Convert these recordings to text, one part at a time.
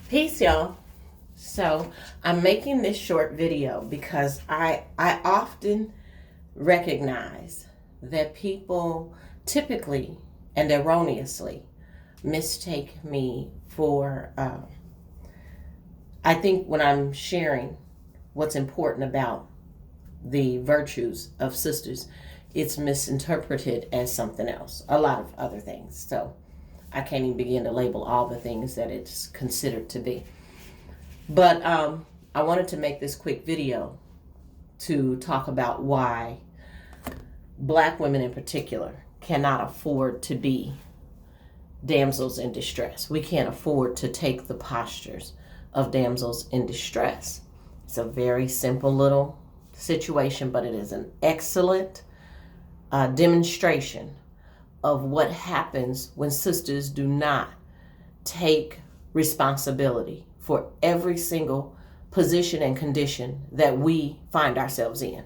Peace, y'all. So I'm making this short video because I often recognize that people typically and erroneously mistake me for, I think when I'm sharing what's important about the virtues of sisters, it's misinterpreted as something else, a lot of other things. So I can't even begin to label all the things that it's considered to be. But I wanted to make this quick video to talk about why Black women in particular cannot afford to be damsels in distress. We can't afford to take the postures of damsels in distress. It's a very simple little situation, but it is an excellent demonstration of what happens when sisters do not take responsibility for every single position and condition that we find ourselves in.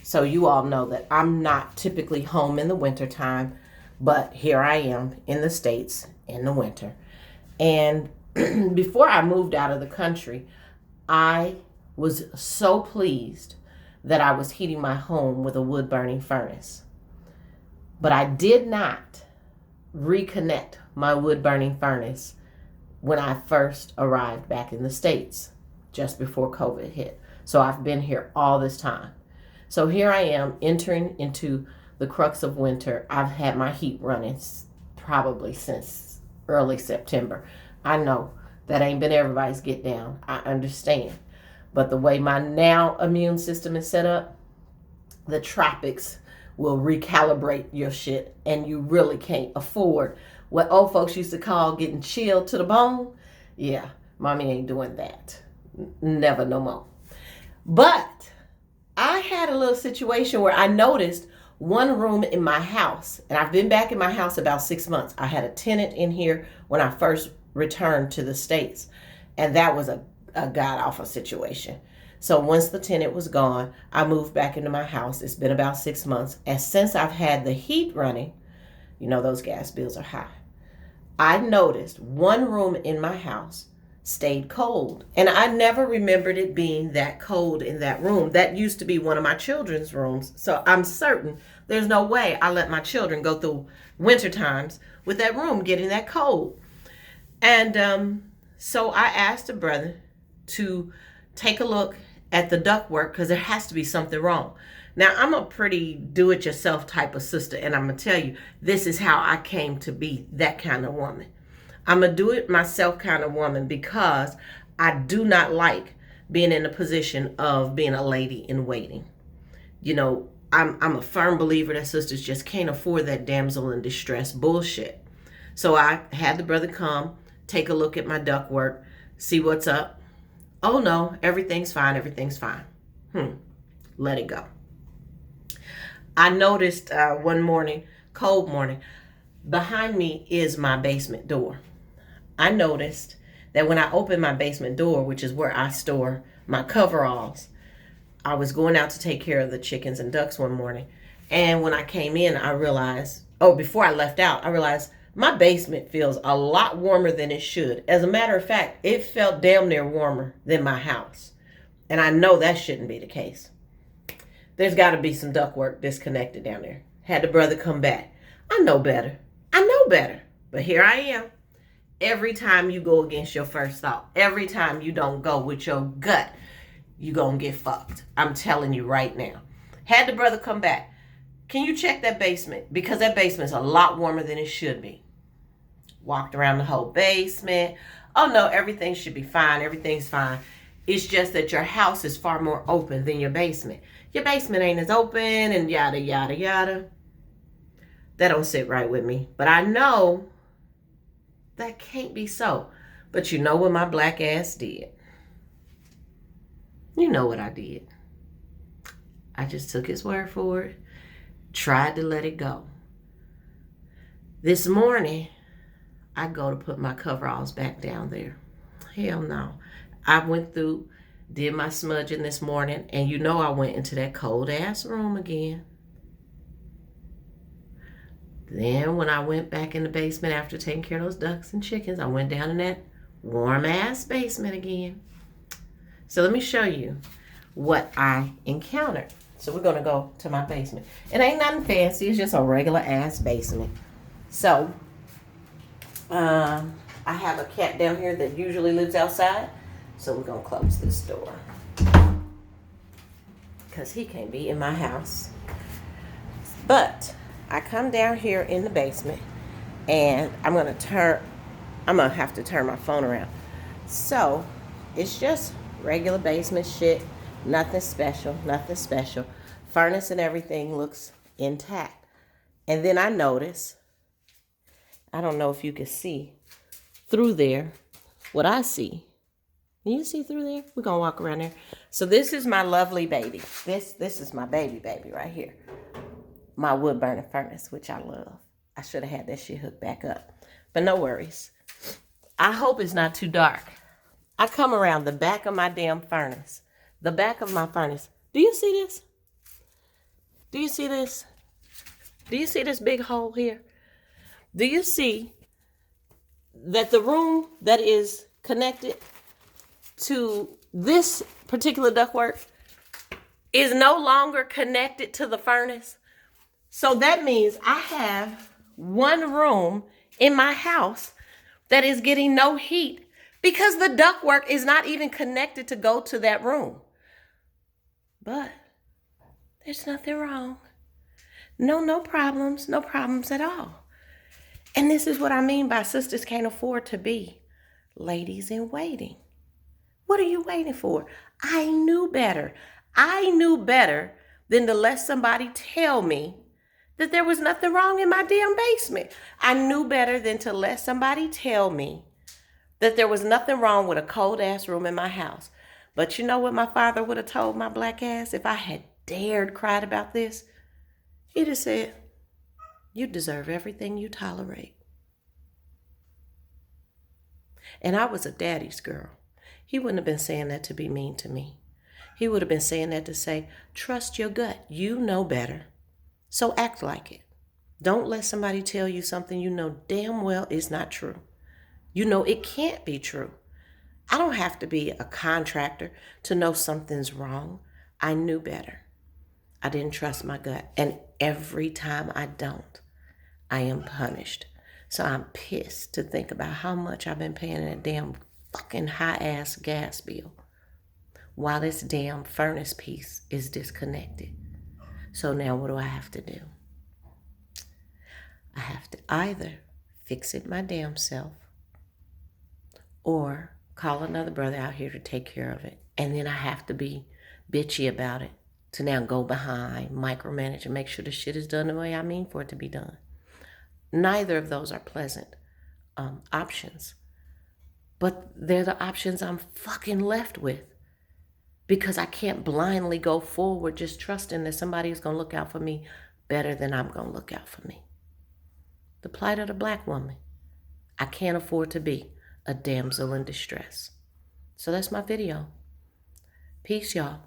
So you all know that I'm not typically home in the wintertime, but here I am in the States in the winter. And before I moved out of the country, I was so pleased that I was heating my home with a wood burning furnace. But I did not reconnect my wood burning furnace when I first arrived back in the States, just before COVID hit. So I've been here all this time. So here I am entering into the crux of winter. I've had my heat running probably since early September. I know that ain't been everybody's get down. I understand. But the way my now immune system is set up, the tropics will recalibrate your shit, and you really can't afford what old folks used to call getting chilled to the bone. Yeah, mommy ain't doing that. Never no more. But I had a little situation where I noticed one room in my house, and I've been back in my house about 6 months. I had a tenant in here when I first returned to the States, and that was a god-awful situation. So once the tenant was gone, I moved back into my house. It's been about 6 months. And since I've had the heat running, you know those gas bills are high, I noticed one room in my house stayed cold. And I never remembered it being that cold in that room. That used to be one of my children's rooms. So I'm certain there's no way I let my children go through winter times with that room getting that cold. And so I asked a brother to take a look at the ductwork because there has to be something wrong. Now, I'm a pretty do-it-yourself type of sister, and I'm going to tell you, this is how I came to be that kind of woman. I'm a do-it-myself kind of woman because I do not like being in a position of being a lady in waiting. You know, I'm a firm believer that sisters just can't afford that damsel in distress bullshit. So I had the brother come, take a look at my ductwork, see what's up. Oh no, everything's fine, everything's fine. Let it go. I noticed one morning, cold morning, behind me is my basement door. I noticed that when I opened my basement door, which is where I store my coveralls, I was going out to take care of the chickens and ducks one morning. And when I came in, I realized, before I left out, I realized my basement feels a lot warmer than it should. As a matter of fact, it felt damn near warmer than my house. And I know that shouldn't be the case. There's got to be some ductwork disconnected down there. Had the brother come back. I know better. But here I am. Every time you go against your first thought, every time you don't go with your gut, you gonna get fucked. I'm telling you right now. Had the brother come back. Can you check that basement? Because that basement's a lot warmer than it should be. Walked around the whole basement. Oh no, everything should be fine. Everything's fine. It's just that your house is far more open than your basement. Your basement ain't as open and yada, yada, yada. That don't sit right with me. But I know that can't be so. But you know what my black ass did? You know what I did. I just took his word for it. Tried to let it go. This morning, I go to put my coveralls back down there. Hell no. I went through, did my smudging this morning, and you know I went into that cold ass room again. Then when I went back in the basement after taking care of those ducks and chickens, I went down in that Warm ass basement again. So let me show you what I encountered. So we're gonna go to my basement. It ain't nothing fancy, it's just a regular ass basement. So I have a cat down here that usually lives outside. So we're gonna close this door, because he can't be in my house. But I come down here in the basement, and I'm gonna have to turn my phone around. So it's just regular basement shit, nothing special, nothing special. Furnace and everything looks intact. And then I notice, I don't know if you can see through there what I see. Can you see through there? We're gonna walk around there. So this is my lovely baby. This is my baby right here. My wood burning furnace, which I love. I should have had that shit hooked back up. But no worries. I hope it's not too dark. I come around the back of my damn furnace. The back of my furnace. Do you see this? Do you see this? Do you see this big hole here? Do you see that the room that is connected to this particular ductwork is no longer connected to the furnace? So that means I have one room in my house that is getting no heat because the ductwork is not even connected to go to that room. But there's nothing wrong. No problems at all. And this is what I mean by sisters can't afford to be ladies in waiting. What are you waiting for? I knew better. I knew better than to let somebody tell me that there was nothing wrong in my damn basement. I knew better than to let somebody tell me that there was nothing wrong with a cold ass room in my house. But you know what my father would have told my black ass if I had dared cried about this? He'd have said, you deserve everything you tolerate. And I was a daddy's girl. He wouldn't have been saying that to be mean to me. He would have been saying that to say, trust your gut. You know better. So act like it. Don't let somebody tell you something you know damn well is not true. You know it can't be true. I don't have to be a contractor to know something's wrong. I knew better. I didn't trust my gut. And every time I don't, I am punished. So I'm pissed to think about how much I've been paying in a damn fucking high-ass gas bill while this damn furnace piece is disconnected. So now what do I have to do? I have to either fix it my damn self or call another brother out here to take care of it. And then I have to be bitchy about it to now go behind, micromanage, and make sure the shit is done the way I mean for it to be done. Neither of those are pleasant options. But they're the options I'm fucking left with. Because I can't blindly go forward just trusting that somebody is going to look out for me better than I'm going to look out for me. The plight of the black woman. I can't afford to be a damsel in distress. So that's my video. Peace, y'all.